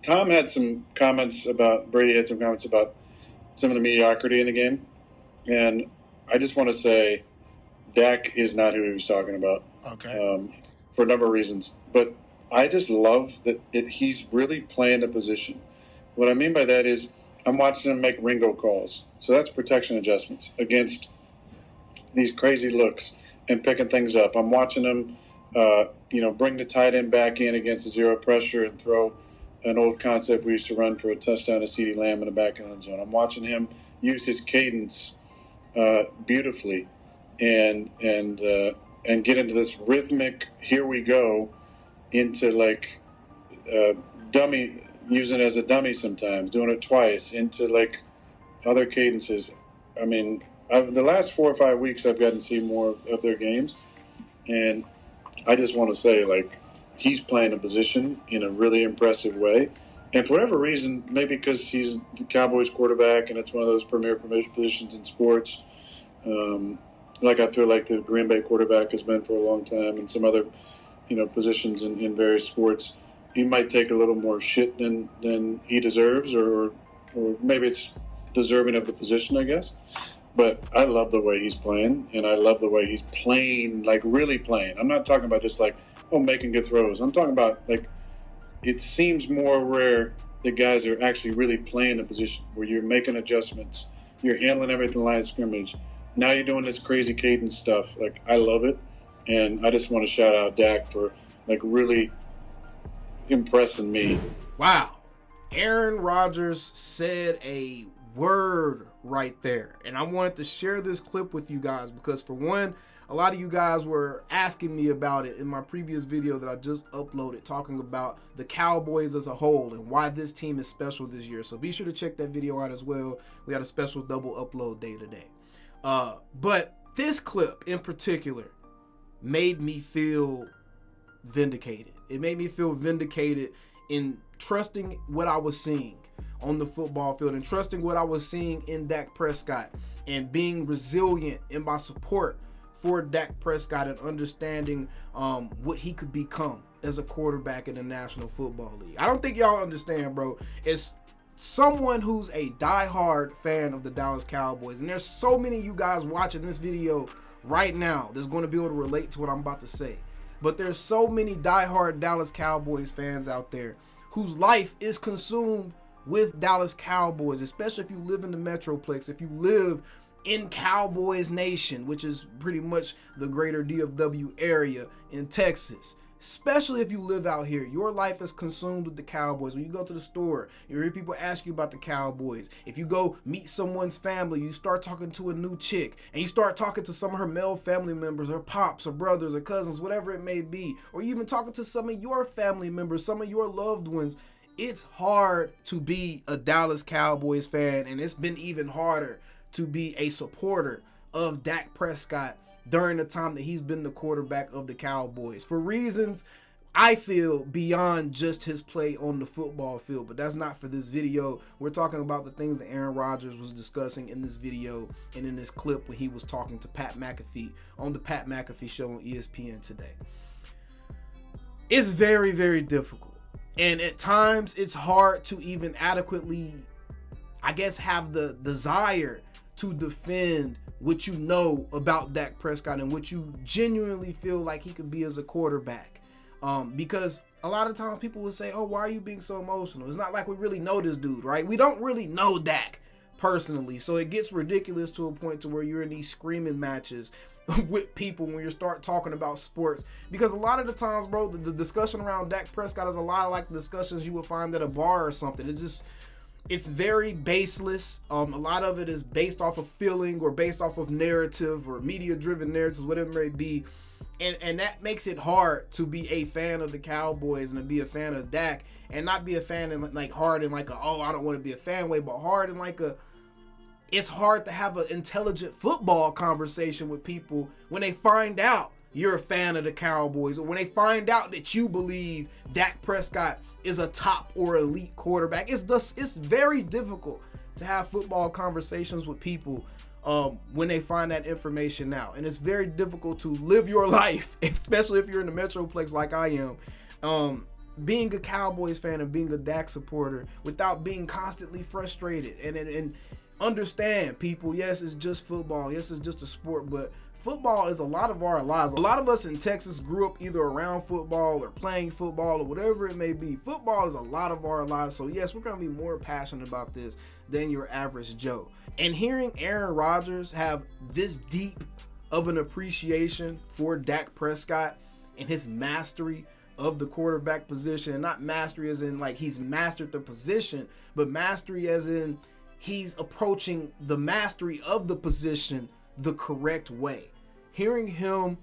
Tom had some comments about Brady had some comments about some of the mediocrity in the game, and I just want to say Dak is not who he was talking about. Okay. For a number of reasons, but I just love that he's really playing the position. What I mean by that is I'm watching him make Ringo calls, so that's protection adjustments against these crazy looks and picking things up. I'm watching him, bring the tight end back in against zero pressure and throw an old concept we used to run for a touchdown to CeeDee Lamb in the back of the end zone. I'm watching him use his cadence beautifully and get into this rhythmic here we go into like dummy, using it as a dummy sometimes, doing it twice into like other cadences. I mean, the last 4 or 5 weeks I've gotten to see more of their games, and I just want to say, like, he's playing a position in a really impressive way. And for whatever reason, maybe because he's the Cowboys quarterback and it's one of those premier positions in sports, like I feel like the Green Bay quarterback has been for a long time, and some other, positions in various sports, he might take a little more shit than he deserves, or maybe it's deserving of the position, I guess. But I love the way he's playing, and I love the way he's playing, like really playing. I'm not talking about just like, making good throws. I'm talking about like, it seems more rare that guys are actually really playing a position where you're making adjustments, you're handling everything line of scrimmage. Now you're doing this crazy cadence stuff. Like, I love it, and I just want to shout out Dak for like really impressing me. Wow. Aaron Rodgers said a word right there. And I wanted to share this clip with you guys because, for one, a lot of you guys were asking me about it in my previous video that I just uploaded, talking about the Cowboys as a whole and why this team is special this year. So be sure to check that video out as well. We had a special double upload day today. But this clip in particular made me feel vindicated. It made me feel vindicated in trusting what I was seeing on the football field and trusting what I was seeing in Dak Prescott and being resilient in my support for Dak Prescott and understanding what he could become as a quarterback in the National Football League. I don't think y'all understand, bro. It's someone who's a diehard fan of the Dallas Cowboys, and there's so many of you guys watching this video right now that's going to be able to relate to what I'm about to say. But there's so many diehard Dallas Cowboys fans out there whose life is consumed with Dallas Cowboys, especially if you live in the Metroplex, if you live in Cowboys Nation, which is pretty much the greater DFW area in Texas. Especially if you live out here, your life is consumed with the Cowboys. When you go to the store, you hear people ask you about the Cowboys. If you go meet someone's family, you start talking to a new chick, and you start talking to some of her male family members, or pops, or brothers, or cousins, whatever it may be, or even talking to some of your family members, some of your loved ones. It's hard to be a Dallas Cowboys fan, and it's been even harder to be a supporter of Dak Prescott during the time that he's been the quarterback of the Cowboys, for reasons I feel beyond just his play on the football field. But that's not for this video. We're talking about the things that Aaron Rodgers was discussing in this video and in this clip when he was talking to Pat McAfee on the Pat McAfee Show on ESPN today. It's very, very difficult, and at times it's hard to even adequately, I guess, have the desire to defend what you know about Dak Prescott and what you genuinely feel like he could be as a quarterback. Because a lot of times people will say, oh, why are you being so emotional? It's not like we really know this dude, right? We don't really know Dak personally. So it gets ridiculous to a point to where you're in these screaming matches with people when you start talking about sports. Because a lot of the times, bro, the discussion around Dak Prescott is a lot like the discussions you would find at a bar or something. It's very baseless. A lot of it is based off of feeling or based off of narrative or media-driven narratives, whatever it may be. And that makes it hard to be a fan of the Cowboys and to be a fan of Dak and not be a fan in like hard in like a, oh, I don't want to be a fan way, but hard in like a, it's hard to have an intelligent football conversation with people when they find out you're a fan of the Cowboys, or when they find out that you believe Dak Prescott is a top or elite quarterback. It's very difficult to have football conversations with people when they find that information out. And it's very difficult to live your life, especially if you're in the Metroplex like I am, being a Cowboys fan and being a Dak supporter without being constantly frustrated and understand, people, yes, it's just football. Yes, it's just a sport, but football is a lot of our lives. A lot of us in Texas grew up either around football or playing football or whatever it may be. Football is a lot of our lives. So yes, we're going to be more passionate about this than your average Joe. And hearing Aaron Rodgers have this deep of an appreciation for Dak Prescott and his mastery of the quarterback position, and not mastery as in like he's mastered the position, but mastery as in he's approaching the mastery of the position the correct way. Hearing him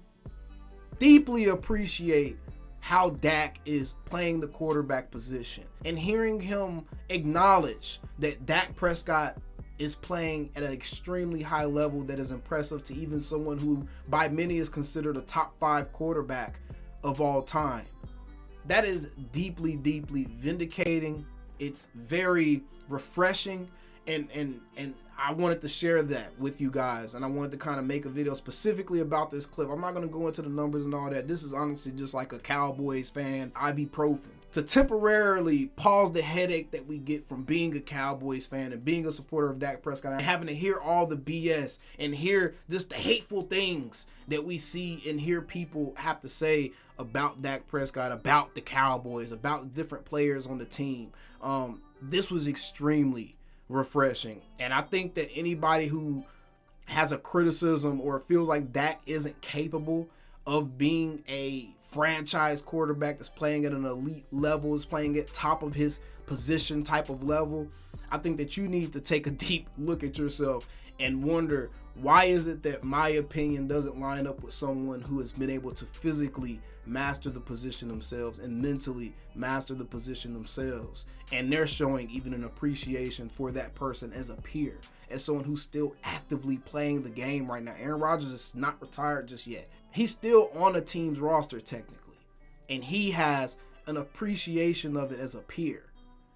deeply appreciate how Dak is playing the quarterback position, and hearing him acknowledge that Dak Prescott is playing at an extremely high level that is impressive to even someone who by many is considered a top 5 quarterback of all time. That is deeply, deeply vindicating. It's very refreshing, and I wanted to share that with you guys, and I wanted to kind of make a video specifically about this clip. I'm not going to go into the numbers and all that. This is honestly just like a Cowboys fan ibuprofen to temporarily pause the headache that we get from being a Cowboys fan and being a supporter of Dak Prescott and having to hear all the BS and hear just the hateful things that we see and hear people have to say about Dak Prescott, about the Cowboys, about different players on the team. This was extremely refreshing, and I think that anybody who has a criticism or feels like Dak isn't capable of being a franchise quarterback that's playing at an elite level, is playing at top of his position type of level, I think that you need to take a deep look at yourself and wonder, why is it that my opinion doesn't line up with someone who has been able to physically master the position themselves and mentally master the position themselves, and they're showing even an appreciation for that person as a peer, as someone who's still actively playing the game right now. Aaron Rodgers is not retired just yet. He's still on a team's roster technically, and he has an appreciation of it as a peer,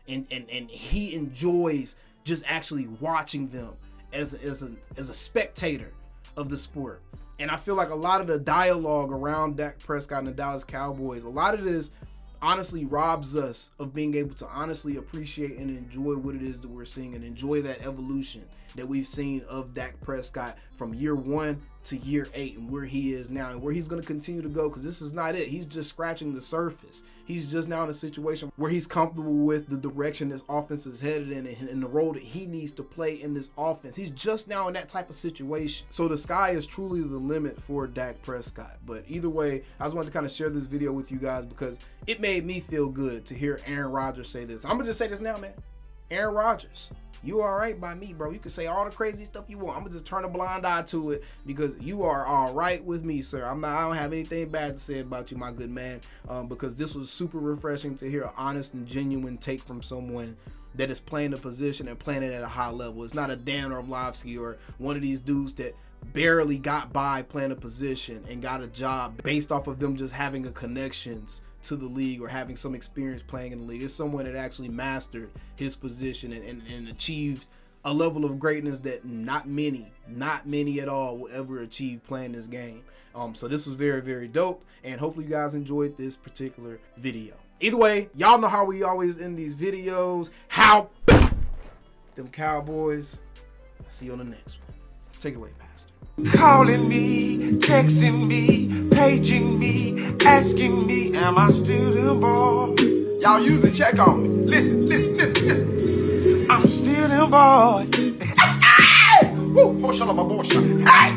and he enjoys just actually watching them as a spectator of the sport. And I feel like a lot of the dialogue around Dak Prescott and the Dallas Cowboys, a lot of this honestly robs us of being able to honestly appreciate and enjoy what it is that we're seeing, and enjoy that evolution that we've seen of Dak Prescott from year 1 to year 8, and where he is now and where he's going to continue to go, because this is not it. He's just scratching the surface. He's just now in a situation where he's comfortable with the direction this offense is headed in and the role that he needs to play in this offense. He's just now in that type of situation. So the sky is truly the limit for Dak Prescott. But either way, I just wanted to kind of share this video with you guys because it made me feel good to hear Aaron Rodgers say this. I'm going to just say this now, man. Aaron Rodgers, you all right by me, bro. You can say all the crazy stuff you want. I'm gonna just turn a blind eye to it because you are all right with me, sir. I don't have anything bad to say about you, my good man, because this was super refreshing to hear an honest and genuine take from someone that is playing the position and playing it at a high level. It's not a Dan Orlovsky or one of these dudes that barely got by playing a position and got a job based off of them just having a connections to the league or having some experience playing in the league. It's someone that actually mastered his position and achieved a level of greatness that not many at all will ever achieve playing this game. So this was very, very dope, and hopefully you guys enjoyed this particular video. Either way, y'all know how we always end these videos. How them Cowboys. I'll see you on the next one. Take it away, Pastor. Calling me, texting me, paging me, asking me, am I still them boys? Y'all usually check on me. Listen. I'm still them boys. Woo, shut up, my boy. Hey!